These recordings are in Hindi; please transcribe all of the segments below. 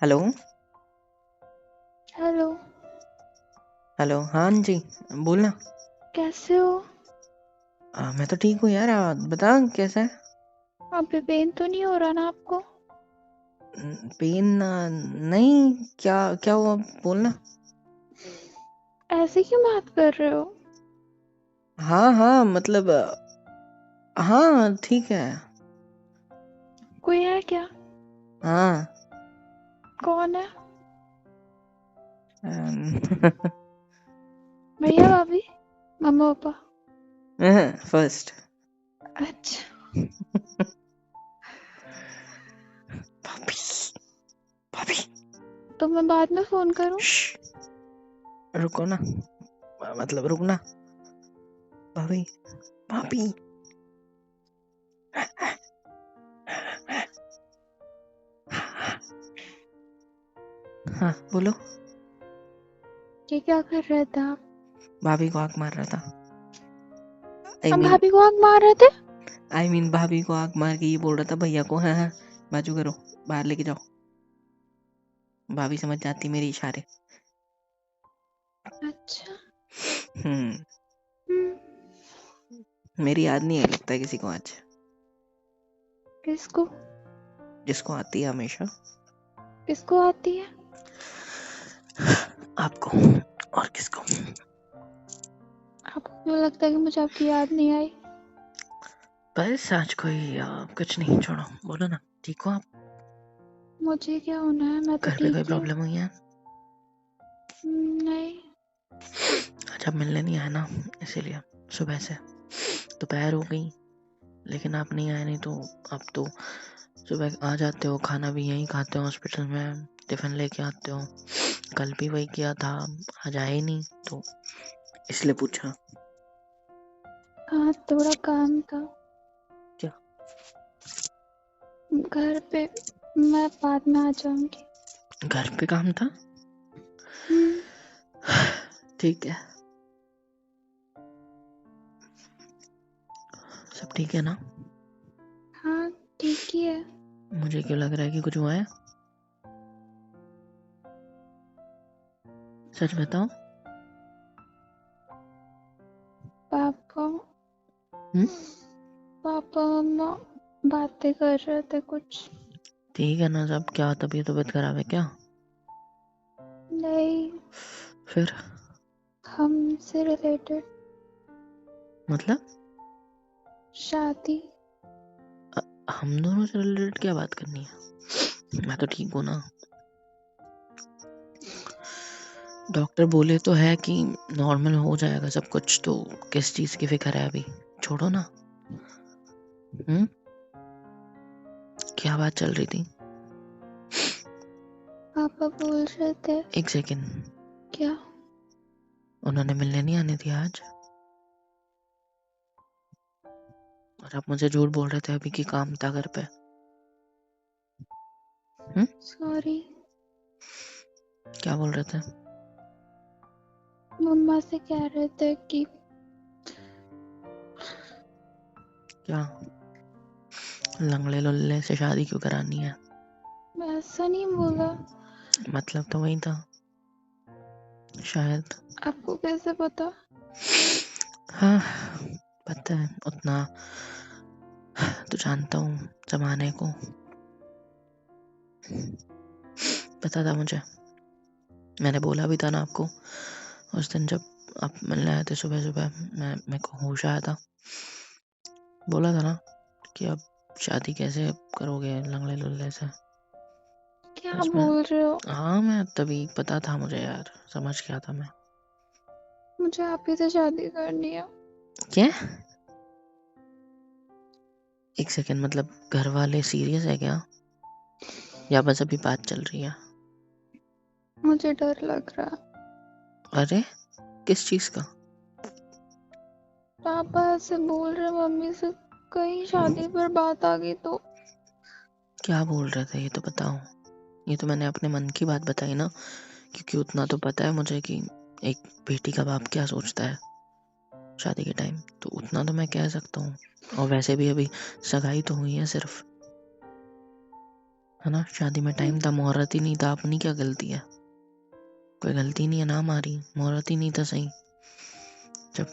हेलो। हेलो। हेलो, हाँ जी, बोलना। कैसे हो? मैं तो ठीक हूँ यार, बता कैसा है। अभी पेन तो नहीं हो रहा ना आपको? पेन नहीं, क्या क्या हुआ, बोलना। ऐसे क्यों बात कर रहे हो? हाँ हाँ, मतलब हाँ ठीक है। कोई है क्या? हाँ। कौन है? अम, भैया, भाभी, मम्मा, पापा? फर्स्ट। अच्छा। भाभी। भाभी। तो मैं बाद में फोन करूं? श्श, रुको ना, मतलब रुकना। भाभी। भाभी। हाँ बोलो। ये क्या कर रहे थे आप? भाभी को आंख मार रहा था। आई हम मीन भाभी को आग मार रहे थे? भाभी को आंख मार के ये बोल रहा था भैया को, हाँ हाँ बाजू करो, बाहर लेके जाओ। भाभी समझ जाती मेरे इशारे। अच्छा। हम्म। हम्म। मेरी याद नहीं आई लगता है किसी को आज। किसको? जिसको आती है हमेशा। किसको आती है? आपको। और किसको। आपको क्यों लगता है कि मुझे आपकी याद नहीं आई? बस आज कोई कुछ नहीं, छोड़ो, बोलो ना। ठीक हो आप? मुझे क्या होना है, मैं तो घर पे ठीक कोई ही हूँ। प्रॉब्लम हुई है? नहीं। आज आप मिलने नहीं आए ना, इसीलिए। सुबह से दोपहर हो गई लेकिन आप नहीं आए, नहीं तो आप तो सुबह आ जाते हो, खाना भी यहीं खाते हो हॉस्पिटल में, टिफिन लेके आते हो। कल भी वही किया था, आज आए ही नहीं तो इसलिए पूछा। हाँ, थोड़ा काम था क्या? घर पे। मैं बाद में आ जाऊंगी। घर पे काम था? हम्म। ठीक है। सब ठीक है ना? हाँ, ठीक ही है। मुझे क्यों लग रहा है कि कुछ हुआ है? सच बताओ। पापा। हम्म। पापा मम्मा बातें कर रहे थे कुछ। ठीक है ना सब? क्या तबीयत खराब है क्या? नहीं। फिर? हमसे रिलेटेड। मतलब शादी। हम दोनों से रिलेटेड क्या बात करनी है? मैं तो ठीक हूँ ना। डॉक्टर बोले तो है कि नॉर्मल हो जाएगा सब कुछ, तो किस चीज की फिक्र है अभी? छोड़ो ना। हम्म। क्या बात चल रही थी? पापा बोल रहे थे। एक सेकेंड। क्या? उन्होंने मिलने नहीं आने दिया आज? और आप मुझे झूठ बोल रहे थे अभी कि काम था घर पे। सॉरी। क्या बोल रहे थे? मम्मा से कह रहे थे कि क्या? लंगड़े लुल्ले से शादी क्यों करानी है? ऐसा नहीं बोला। मतलब तो वही था शायद। आपको कैसे पता? हाँ, पता है उतना तो जानता हूँ जमाने को। पता था मुझे, मैंने बोला भी था ना आपको उस दिन जब आप मिलने आए थे सुबह सुबह। मेरे को होश आया था, बोला था ना कि अब शादी कैसे करोगे लंगड़े लुल्ले से। क्या बस मैं, बोल रहे हो? हाँ मैं तभी पता था मुझे यार, समझ गया था मैं। मुझे आप ही से शादी करनी है। क्या? एक सेकेंड, मतलब घर वाले सीरियस है क्या, या बस अभी बात चल रही है? मुझे डर लग रहा है। अरे किस चीज का? पापा ऐसे बोल रहे, मम्मी से कहीं शादी पर बात आ गई तो। क्या बोल रहे थे ये तो बताओ। ये तो मैंने अपने मन की बात बताई ना, क्योंकि उतना तो पता है मुझे कि एक बेटी का बाप क्या सोचता है शादी के टाइम, तो उतना तो मैं कह सकता हूँ। और वैसे भी अभी सगाई तो हुई है सिर्फ। है ना। शादी में टाइम था, मुहूर्त ही नहीं था, अपनी क्या गलती है? कोई गलती नहीं है ना हमारी, मुहूर्त ही नहीं था सही। जब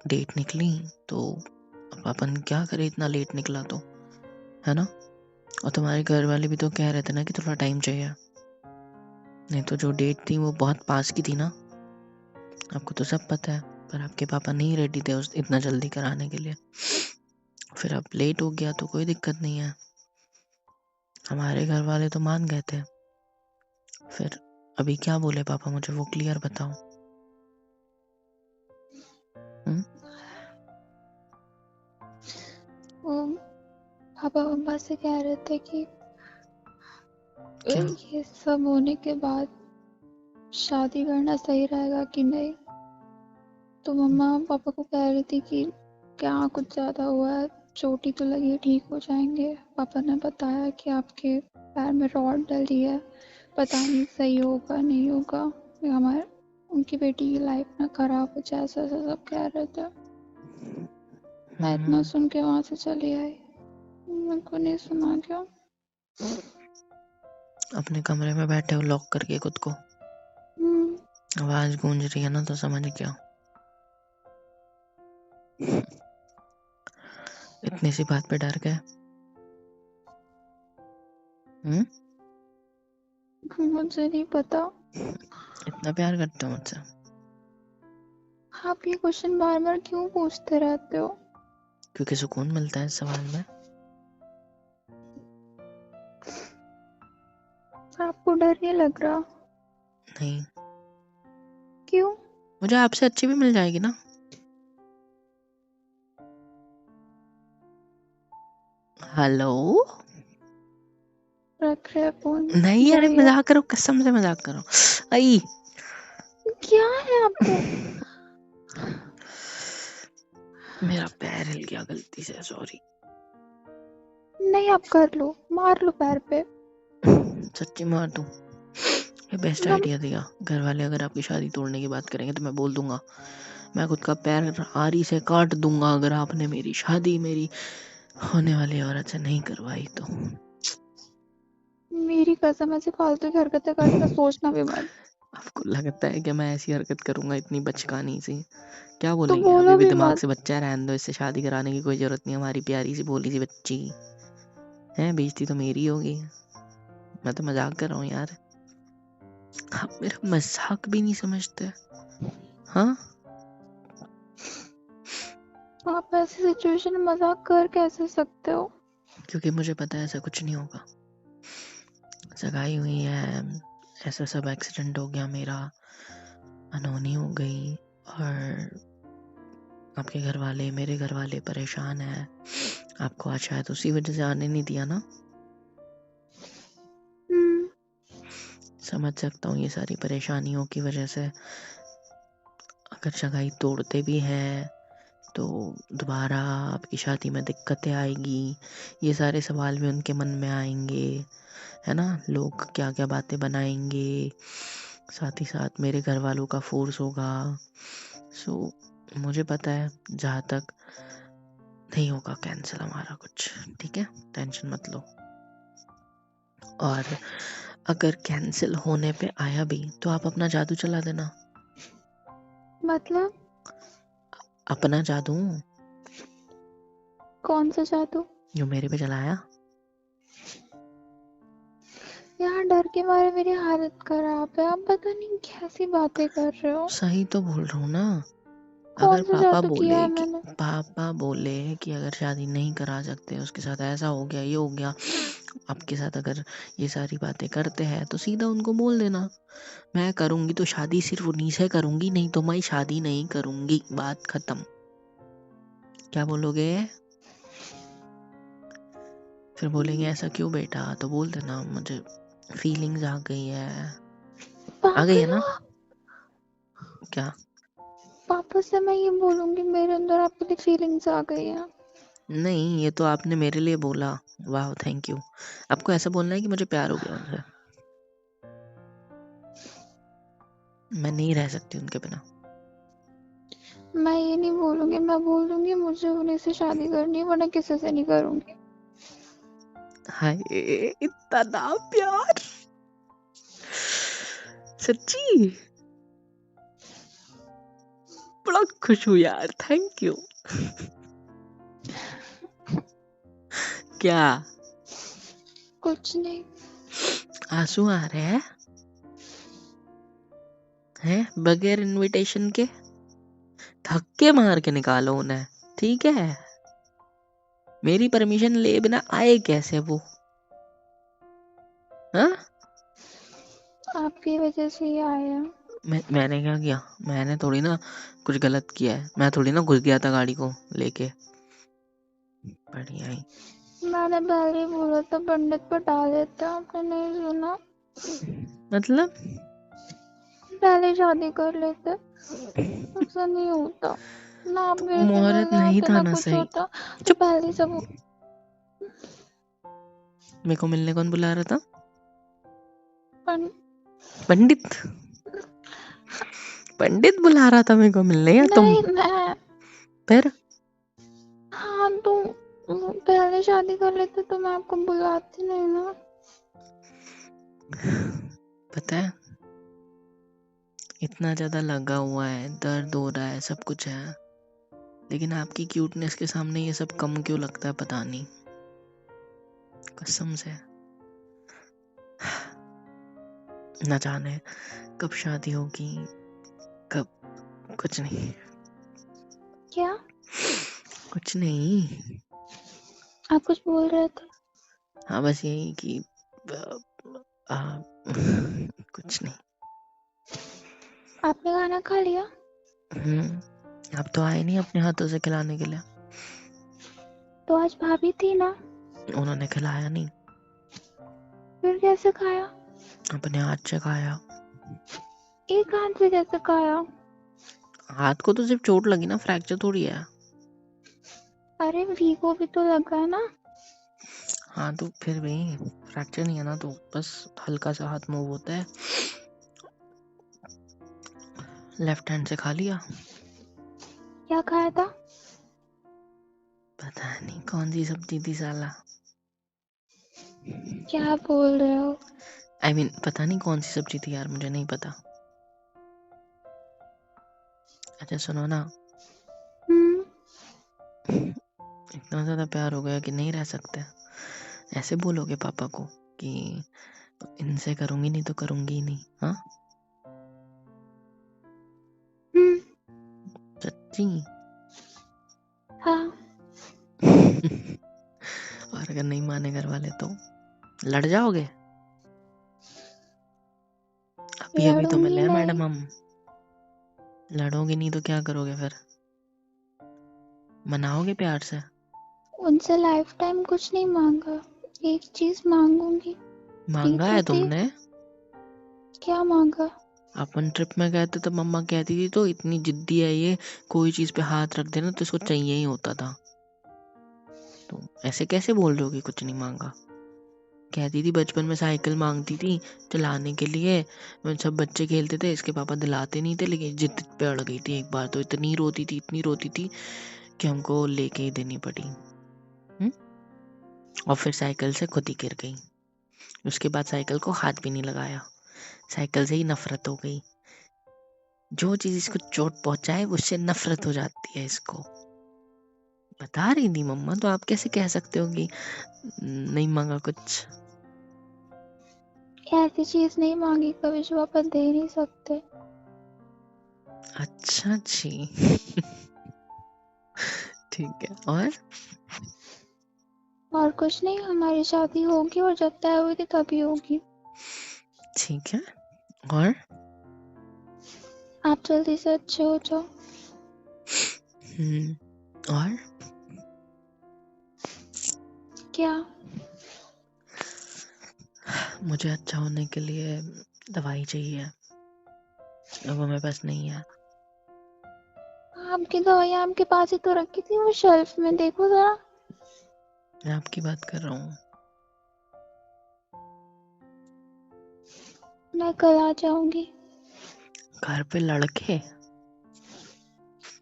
डेट निकली तो अब अपन क्या करें, इतना लेट निकला तो, है ना। और तुम्हारे घर वाले भी तो कह रहे थे ना कि थोड़ा टाइम चाहिए, नहीं तो जो डेट थी वो बहुत पास की थी ना, आपको तो सब पता है। पर आपके पापा नहीं रेडी थे उस इतना जल्दी कराने के लिए। फिर अब लेट हो गया तो कोई दिक्कत नहीं है, हमारे घर वाले तो मान गए थे। फिर अभी क्या बोले पापा, मुझे वो क्लियर बताओ। वो पापा मम्मा से कह रहे थे कि क्या? ये सब होने के बाद शादी करना सही रहेगा कि नहीं। तो मम्मा पापा को कह रही थी कि क्या कुछ ज़्यादा हुआ है, चोट ही तो लगी है, ठीक हो जाएंगे। पापा ने बताया कि आपके पैर में रॉड डली है, पता नहीं सही होगा नहीं होगा, हमारे उनकी बेटी की लाइफ ना खराब हो जाए, ऐसा ऐसा सब कह रहे थे। मैं इतना सुन के वहाँ से चली आई, मेरे को नहीं सुना क्या। अपने कमरे में बैठे हो लॉक करके खुद को, आवाज गूंज रही है ना तो समझ गया। इतनी सी बात पे डर गए? मुझे नहीं पता। इतना प्यार करते हो मुझसे? आप ये क्वेश्चन बार बार क्यों पूछते रहते हो? क्योंकि सुकून मिलता है इस सवाल में। आपको डर नहीं लग रहा? नहीं। क्यों? मुझे आपसे अच्छी भी मिल जाएगी ना। हेलो। रख रहे फोन? नहीं, अरे जाइए। मजाक करो, कसम से मजाक करो। आई क्या है आपको? मेरा पैर हिल गया गलती से, सॉरी। नहीं, आप कर लो, मार लो पैर पे। सच्ची मार दूं? ये बेस्ट आइडिया दिया। घर वाले अगर आपकी शादी तोड़ने की बात करेंगे तो मैं बोल दूंगा, मैं खुद का पैर आरी से काट दूंगा अगर आपने मेरी शादी मेरी होने वाली औरत से नहीं करवाई तो। मेरी कसम, ऐसी फालतू की हरकतें करने का सोचना भी मत। आपको लगता है कि मैं ऐसी हरकत करूंगा इतनी बचकानी सी? क्या तो बोलेंगे, अभी बोलो भी भी दिमाग मत। से बच्चा, रहने दो, इससे शादी कराने की कोई जरूरत नहीं, हमारी प्यारी सी भोली सी बच्ची है, बेइज्जती तो मेरी होगी। मैं तो मजाक कर रहा हूँ यार, आप मेरा मजाक भी नहीं समझते। हाँ, आप ऐसी सिचुएशन में मजाक कर कैसे सकते हो? क्योंकि मुझे पता है ऐसा कुछ नहीं होगा। सगाई हुई है, ऐसा सब एक्सीडेंट हो गया मेरा, अनहोनी हो गई, और आपके घर वाले मेरे घर वाले परेशान हैं। आपको आज शायद उसी वजह से आने नहीं दिया ना। समझ सकता हूँ ये सारी परेशानियों की वजह से। अगर सगाई तोड़ते भी हैं तो दोबारा आपकी शादी में दिक्कतें आएगी, ये सारे सवाल भी उनके मन में आएंगे, है ना। लोग क्या क्या बातें बनाएंगे, साथ ही साथ मेरे घर वालों का फोर्स होगा। सो मुझे पता है जहाँ तक नहीं होगा कैंसिल हमारा कुछ, ठीक है, टेंशन मत लो। और अगर कैंसिल होने पे आया भी तो आप अपना जादू चला देना। मतलब? अपना जादू, कौन सा जादू? जो मेरे पे चलाया। यार डर के मारे मेरी हालत खराब है, आप पता नहीं कैसी बातें कर रहे हो। सही तो बोल रहा हूँ ना। अगर कौन सा जादू किया है मैंने? पापा बोले कि अगर शादी नहीं करा सकते, उसके साथ ऐसा हो गया ये हो गया, आपके साथ अगर ये सारी बातें करते हैं तो सीधा उनको बोल देना, मैं करूंगी तो शादी सिर्फ उन्हीं से करूंगी, नहीं तो मैं शादी नहीं करूंगी, बात खत्म। क्या बोलोगे? फिर बोलेंगे ऐसा क्यों बेटा, तो बोल देना मुझे फीलिंग्स आ गई है। आ गई है पागल ना? हो? क्या? पापा से मैं ये बोलूंगी मेरे अंदर आपके लिए फीलिंग्स आ गई हैं? नहीं, ये तो आपने मेरे लिए बोला। वाह, थैंक यू। आपको ऐसा बोलना है कि मुझे प्यार हो गया उनसे, मैं नहीं रह सकती उनके बिना। मैं ये नहीं बोलूंगी, मैं बोल दूंगी मुझे उन्हीं से शादी करनी है, वरना किसी से नहीं करूंगी। हाय, इतना प्यार, सच्ची बड़ा खुश हूँ यार, थैंक यू। क्या कुछ नहीं। आंसू आ रहे हैं बगैर इनविटेशन के? धक्के मार के निकालो उन्हें, ठीक है? मेरी परमिशन ले बिना आए कैसे वो? हाँ, आपकी वजह से ही आया। मैंने क्या किया? मैंने थोड़ी ना कुछ गलत किया है, मैं थोड़ी ना घुस गया था गाड़ी को लेके। बढ़िया ही। मैंने पहले ही बोला था पंडित पर डाल देता, आपने नहीं सुना। मतलब पहले शादी कर लेते, ऐसा नहीं होता ना। आप मेरे से मुहूर्त मिलने नहीं आते था ना ना कुछ सही। होता, तो चुप। पहले सब। मेरे को मिलने कौन बुला रहा था? पं- पंडित। पंडित बुला रहा था मेरे को मिलने, या तुम? नहीं, मैं। फिर हाँ तो पहले शादी कर लेते तो मैं आपको बुलाती नहीं ना। पता है, इतना ज्यादा लगा हुआ है, दर्द हो रहा है, सब कुछ है, लेकिन आपकी क्यूटनेस के सामने ये सब कम क्यों लगता है, पता नहीं, कसम से। न जाने कब शादी होगी, कब। कुछ नहीं, क्या? कुछ नहीं। आप कुछ बोल रहे थे? हाँ, बस यही कि कुछ नहीं। आपने खाना खा लिया? आप तो आए नहीं अपने हाथों से खिलाने के लिए। तो आज भाभी थी ना, उन्होंने खिलाया नहीं, फिर कैसे खाया? अपने हाथ से खाया। एक हाथ से कैसे खाया? हाथ को तो सिर्फ चोट लगी ना, फ्रैक्चर थोड़ी है। अरे वी को भी तो लगा है ना। हाँ तो फिर भी फ्रैक्चर नहीं है ना, तो बस हल्का सा हाथ मूव होता है। लेफ्ट हैंड से खा लिया। क्या खाया था? पता नहीं कौन सी सब्जी थी साला। क्या बोल रहे हो? I mean, पता नहीं कौन सी सब्जी थी यार, मुझे नहीं पता। अच्छा सुनो ना, इतना ज्यादा प्यार हो गया कि नहीं रह सकते। ऐसे बोलोगे पापा को कि इनसे करूंगी नहीं तो करूंगी ही नहीं? हाँ, सच्ची। हाँ। और अगर नहीं माने घर वाले तो लड़ जाओगे? अभी अभी तो लड़ूंगी मिले हैं नहीं। मैडम हम। लड़ोगे नहीं तो क्या करोगे फिर? मनाओगे प्यार से? उनसे लाइफ टाइम कुछ नहीं मांगा, एक चीज मांगूंगी। मांगा टीचर है थी। तुमने? क्या मांगा? अपन ट्रिप में गए थे तो मम्मा कहती थी तो इतनी जिद्दी है ये, कोई चीज पे हाथ रख देना तो इसको चाहिए ही होता था। तो ऐसे कैसे बोल रहे हो कि कुछ नहीं मांगा? कहती थी बचपन में साइकिल मांगती थी चलाने के लिए, सब बच्चे खेलते थे, इसके पापा दिलाते नहीं थे, लेकिन जिद पे अड़ गई थी एक बार, तो इतनी रोती थी, इतनी रोती थी कि हमको लेके ही देनी पड़ी। और फिर साइकिल से खुद ही गिर गई। उसके बाद साइकिल को हाथ भी नहीं लगाया, साइकिल से ही नफरत हो गई। जो चीज इसको चोट पहुंचाए उससे नफरत हो जाती है इसको। बता रही थी मम्मा, तो आप कैसे कह सकते हो कि नहीं मांगा कुछ? ऐसी चीज नहीं मांगी कभी जो आप दे नहीं सकते। अच्छा जी। ठीक है, और कुछ नहीं, हमारी शादी होगी और जब तय हुई थी तभी होगी। ठीक है, और आप जल्दी से अच्छे हो जाओ। और क्या? मुझे अच्छा होने के लिए दवाई चाहिए, अब मेरे पास नहीं है। आपकी दवाइयाँ आपके पास ही तो रखी थी वो शेल्फ में, देखो जरा। मैं आपकी बात कर रहा हूँ। मैं कल आ जाऊंगी। घर पे लड़के?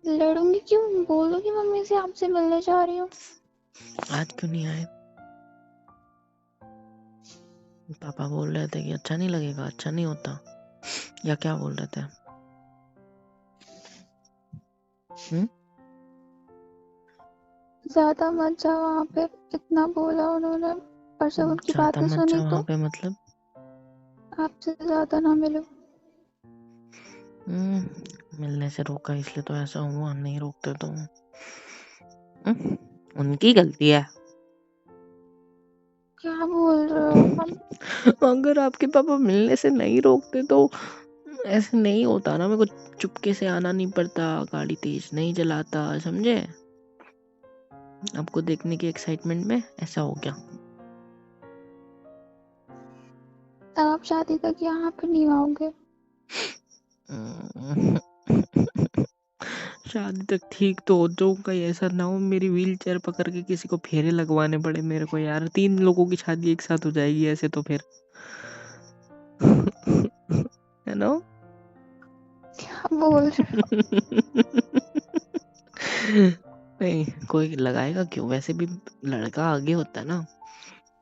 लड़ूंगी क्यों? बोलूंगी मम्मी से आपसे मिलने जा रही हूँ। आज क्यों नहीं आए? पापा बोल रहे थे कि अच्छा नहीं लगेगा, अच्छा नहीं होता, या क्या बोल रहे थे? ज्यादा मत जाओ वहाँ पे, इतना बोला उन्होंने, पर जब उनकी जाता बातें मत सुनी जा वहाँ तो पे मतलब? आपसे ज्यादा ना मिलो। मिलने से रोका इसलिए तो ऐसा हुआ, नहीं रोकते तो उनकी गलती है। क्या बोल रहे हो हम? अगर आपके पापा मिलने से नहीं रोकते तो ऐसे नहीं होता ना, मेरे को चुपके से आना नहीं पड़ता, गाड़ी तेज नहीं चलाता, समझे? आपको देखने की एक्साइटमेंट में ऐसा हो गया। तब आप शादी तक यहाँ पे नहीं आओगे। शादी तक ठीक तो हो जाऊँ, कहीं ऐसा ना हो मेरी व्हील चेयर पकड़ के किसी को फेरे लगवाने पड़े मेरे को यार। 3 लोगों की शादी एक साथ हो जाएगी ऐसे तो फिर। है ना? क्या बोल रहे नहीं, कोई लगाएगा क्यों, वैसे भी लड़का आगे होता है ना,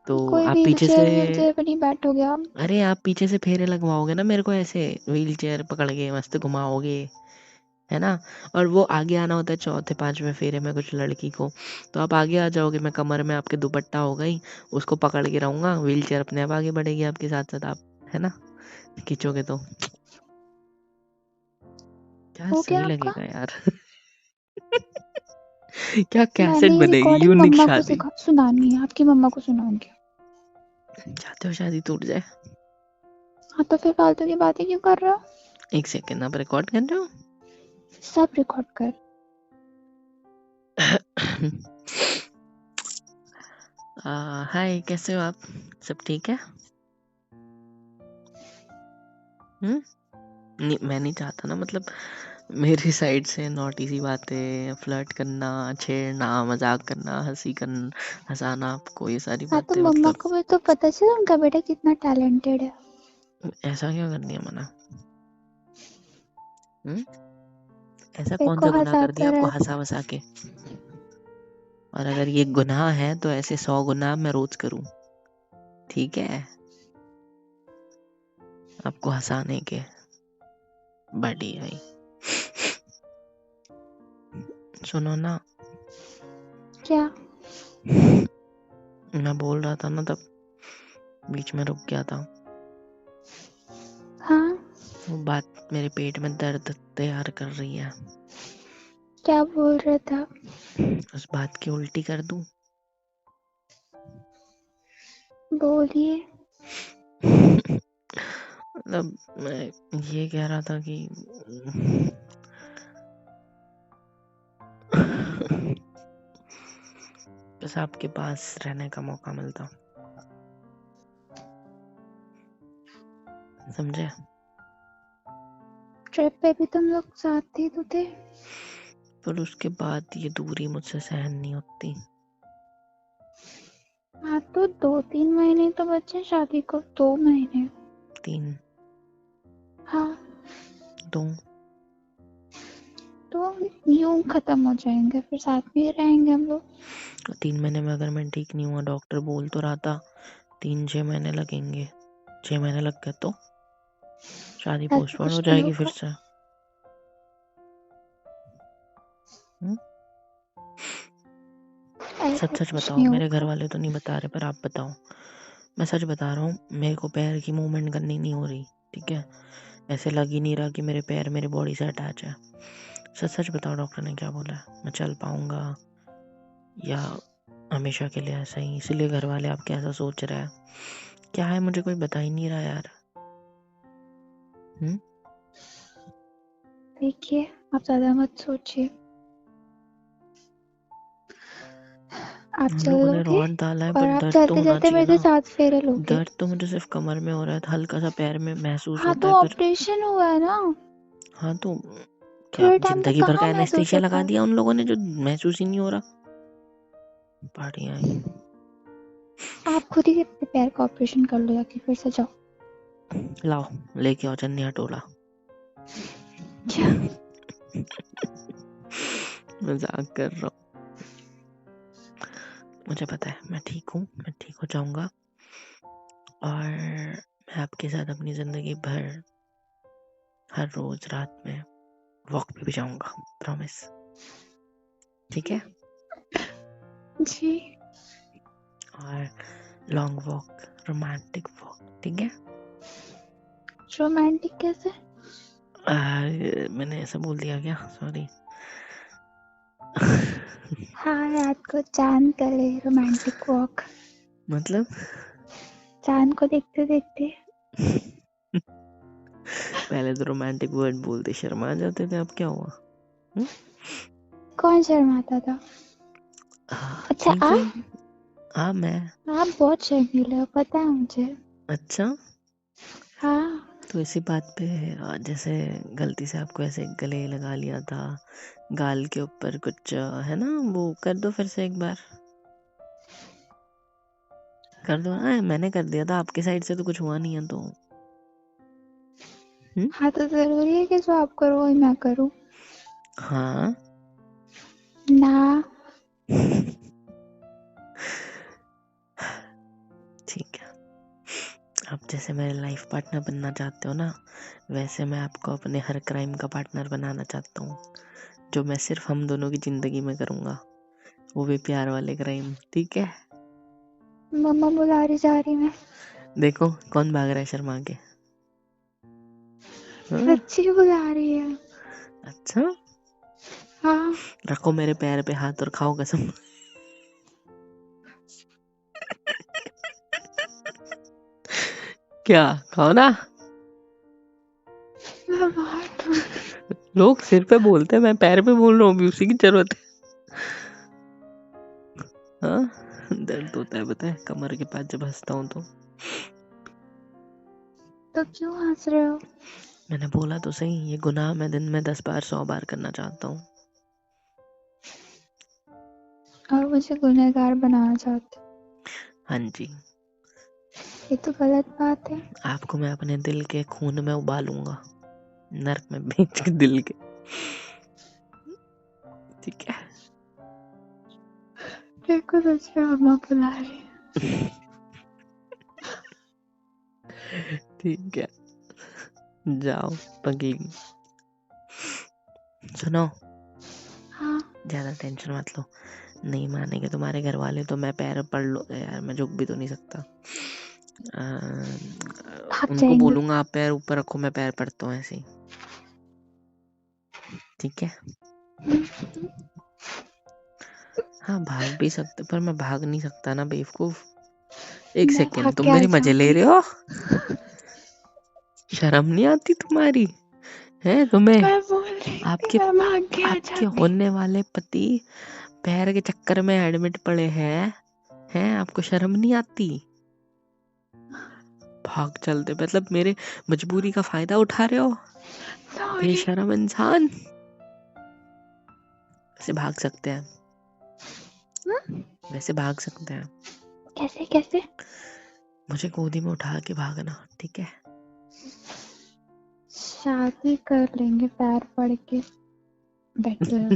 तो हो? कोई आप पीछे व्हील से, चेयर पे नहीं बैठोगे आप? अरे आप पीछे से फेरे लगवाओगे ना मेरे को, ऐसे व्हील चेयर पकड़ के मस्त घुमाओगे, है ना? और वो आगे आना होता है चौथे 5वें फेरे में कुछ लड़की को, तो आप आगे आ जाओगे, मैं कमर में आपके दुपट्टा हो गई, उसको पकड़ के रहूंगा, व्हील चेयर अपने आप आगे बढ़ेगी आपके साथ साथ, आप, है ना, खींचोगे तो क्या हो सही गया आपका? लगेगा यार। क्या कैसेट मैंने ये बनेगी, रिकॉर्डिंग यूनिक मम्मा को शादी। सुनानी है, आपकी मम्मा को सुनाऊंगी। चाहते हो शादी टूट जाए? हाँ तो फिर फालतू की बातें क्यों कर रहे हो? 1 सेकेंड, आप रिकॉर्ड कर रहे हो? सब रिकॉर्ड कर। हाय, कैसे हो आप? सब ठीक है? नहीं, मैं नहीं चाहता ना, मतलब मेरी साइड से नॉटी सी बातें, फ्लर्ट करना, छेड़ना, मजाक करना, हंसी करना, हंसाना आपको, ये सारी हाँ तो बातें, मम्मा मतलब को भी तो पता चला उनका बेटा कितना टैलेंटेड है। ऐसा क्यों करनी है मना? ऐसा मेरे कौन को सा गुनाह कर हंसाता दिया आपको रहता। हंसा वसा के? और अगर ये गुनाह है तो ऐसे 100 गुनाह मैं रोज करूं, ठीक है, आपको हंसाने के। बढ़िया भाई, सुनो ना, क्या? मैं बोल रहा था ना तब, बीच में रुक गया था। हाँ, वो बात मेरे पेट में दर्द तैयार कर रही है। क्या बोल रहे थे आप? उस बात की उल्टी कर दूं? बोलिए। मतलब मैं ये कह रहा था कि बस आपके पास रहने का मौका मिलता, समझे? ट्रिप पे भी तुम लोग साथ ही तो थे। पर उसके बाद ये दूरी मुझसे सहन नहीं होती। हाँ तो 2-3 महीने तो बचे शादी को, 2 महीने। 3, हाँ 2, तो यूं खत्म हो जाएंगे, फिर साथ में ही रहेंगे हम लोग। 3 महीने में अगर मैं ठीक नहीं हुआ, डॉक्टर बोल तो रहा था 3-6 महीने लगेंगे, 6 महीने लग गए तो शादी ऐसा पोस्टपोन कुछ हो नहीं जाएगी फिर होगा। से। हम्म? ऐसा सच सच कुछ बताओ, नहीं मेरे घर होगा। वाले तो नहीं बता रहे पर आप बताओ। मैं सच बता रहा हूँ, मेरे को पैर की मूवमेंट करनी नहीं हो रही, ठीक है? ऐसे लग ही नहीं रहा कि मेरे पैर मेरे बॉडी से अटैच है। सच सच बताओ, डॉक्टर ने क्या बोला है? मैं चल पाऊंगा या हमेशा के लिए ऐसा ही? इसीलिए घर वाले आप कैसा सोच रहे हैं, क्या है, मुझे कोई बता ही नहीं रहा यार। देखिए, आप ज्यादा मत सोचिए। आप हम चल लोगों ने लोगे रॉड डाला है और पर आप दर्द तो चलते होना चलते चाहिए मेरे ना। से 7 फेरे लोगे। दर्द तो मुझे सिर्फ कमर में हो रहा है, हल्का सा पैर में महसूस हाँ होता तो है पर। ऑपरेशन हुआ है ना, हाँ तो क्या थोड़े टाइम तक जिंदगी भर का कहाँ महसूस एनेस्थीसिया होता लगा है। दिया उन लोगों ने जो महसूस ही नहीं हो रहा? बढ़िया ही। आप खुद ही अपने पैर का ऑपरेशन कर लो जाके, फिर से जाओ। लाओ, लेके आओ चन्नी हटोला। क्या? मजाक कर रहा हूँ, मुझे पता है मैं ठीक हूँ, मैं ठीक हो जाऊंगा। और मैं आपके साथ अपनी ज़िंदगी भर हर रोज़ रात में वॉक पे भी जाऊँगा, प्रॉमिस। ठीक है? जी। और लॉन्ग वॉक, रोमांटिक वॉक, ठीक है? रोमांटिक कैसे? मैंने ऐसा बोल दिया क्या? सॉरी। हाँ, रात को चांद तले रोमांटिक वॉक। मतलब चांद को देखते देखते। पहले तो रोमांटिक वर्ड बोलते शर्मा जाते थे, अब क्या हुआ? कौन शर्माता था? अच्छा, ठीक है। मैं। आप बहुत शर्मीले हो, पता है मुझे। अच्छा, हाँ। तो इसी बात पे जैसे गलती से आपको ऐसे गले लगा लिया था, गाल के ऊपर कुछ है ना, वो कर दो फिर से एक बार। कर दो ना, मैंने कर दिया था, आपके साइड से तो कुछ हुआ नहीं है तो। हाँ, तो जरूरी है कि जो आप करो वही मैं करूँ? हाँ। ना। ठीक है, आप जैसे मेरे लाइफ पार्टनर बनना चाहते हो ना, वैसे मैं आपको अपने हर क्राइम का पार्टनर बनाना चाहता हूँ, जो मैं सिर्फ हम दोनों की जिंदगी में करूँगा, वो भी प्यार वाले क्राइम। ठीक है? मम्मा बुला रही, जा रही मैं। देखो कौन भाग रहा है शर्मा के। हाँ? सच्ची बुला रही है। अच्छा, हाँ। रखो मेरे पैर पे हाथ और खाओ कसम। क्या खाओ ना। मैं बाहर तो। लोग सिर पे बोलते हैं, मैं पैर पे बोल रहा हूँ, भी उसी की जरूरत है। हाँ, दर्द होता है पता है कमर के पास जब हंसता हूँ तो क्यों हंस रहे हो? मैंने बोला तो सही, ये गुनाह मैं दिन में 10 बार 100 बार करना चाहता हूँ। और मुझे गुनहगार बनाना चाहते हो? हाँ जी, ये तो गलत बात है। आपको मैं अपने दिल के खून में उबालूंगा, नर्क में बेच के दिल के। ठीक है? देखो सच में मम्मा बुला रही है। ठीक है, जाओ पगली। सुनो, हाँ। ज्यादा टेंशन मत लो, नहीं मानेंगे तुम्हारे घर वाले तो मैं पैर पड़ लो यार, मैं झुक भी तो नहीं सकता। भाग उनको जाएंगे। बोलूंगा आप पैर ऊपर रखो, मैं पैर पड़ता हूँ ऐसे ही। ठीक है? हाँ भाग भी सकते, पर मैं भाग नहीं सकता ना बेवकूफ। एक मैं भाग सेकेंड, तुम के आ मेरी मजे ले जाऊंगी। रहे हो? शर्म नहीं आती तुम्हारी? है तुम्हें? मैं बोल रही थी आपके मैं भाग के आ आपके जाती। होने वाले पति पैर के चक्कर में एडमिट पड़े हैं, आपको शर्म नहीं आती? भाग चलते मतलब मेरे मजबूरी का फायदा उठा रहे हो, सॉरी। बेशरम इंसान। वैसे भाग सकते हैं, वैसे भाग सकते हैं। कैसे कैसे? मुझे गोदी में उठा के भागना, ठीक है? शादी कर लेंगे पैर पड़ के। बेटर।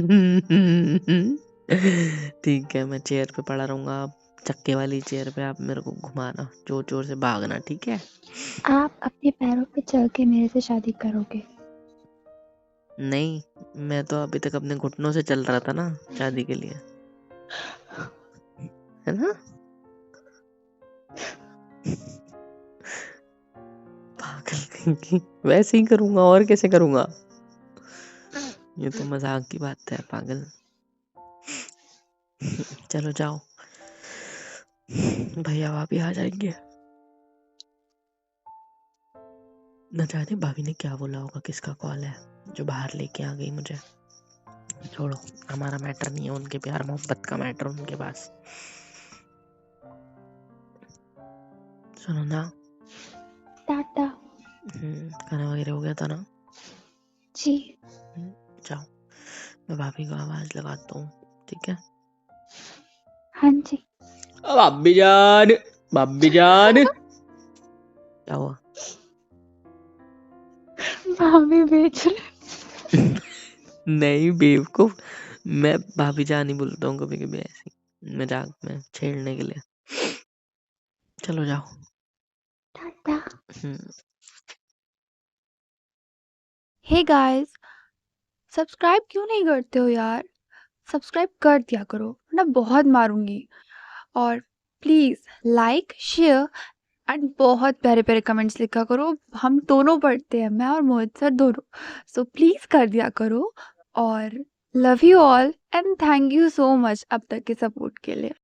ठीक है, मैं चेयर पे पड़ा रहूंगा, आप चक्के वाली चेयर पे, आप मेरे को घुमाना, जोर जोर से भागना, ठीक है? आप अपने पैरों पे चल के मेरे से शादी करोगे? नहीं, मैं तो अभी तक अपने घुटनों से चल रहा था ना शादी के लिए, है ना? पागल कहीं की, वैसे ही करूंगा और कैसे करूंगा? ये तो मजाक की बात है पागल। चलो जाओ, भैया भाभी आ जाएंगे। न जाने भाभी ने क्या बोला होगा, किसका कॉल है जो बाहर लेके आ गई मुझे। छोड़ो, हमारा मैटर नहीं है, उनके प्यार मोहब्बत का मैटर उनके पास। सुनो ना, टाटा। खाना वगैरह हो गया था ना? जी। जाओ, मैं भाभी को आवाज लगाता हूँ, ठीक है? हाँ जी। भाभी जान, भाभी जान। क्या हुआ? भाभी बेच रहे। नहीं बेवकूफ, मैं भाभी जान ही बोलता हूँ कभी कभी ऐसे मजाक में छेड़ने के लिए। चलो जाओ। बेटा। हम्म, हे गाइस, सब्सक्राइब क्यों नहीं करते हो यार? सब्सक्राइब कर दिया करो, वरना बहुत मारूंगी। और प्लीज लाइक, शेयर एंड बहुत प्यारे प्यारे कमेंट्स लिखा करो। हम दोनों पढ़ते हैं, मैं और मोहित सर दोनों। सो प्लीज कर दिया करो। और love you all and thank you so much अब तक के सपोर्ट के लिए।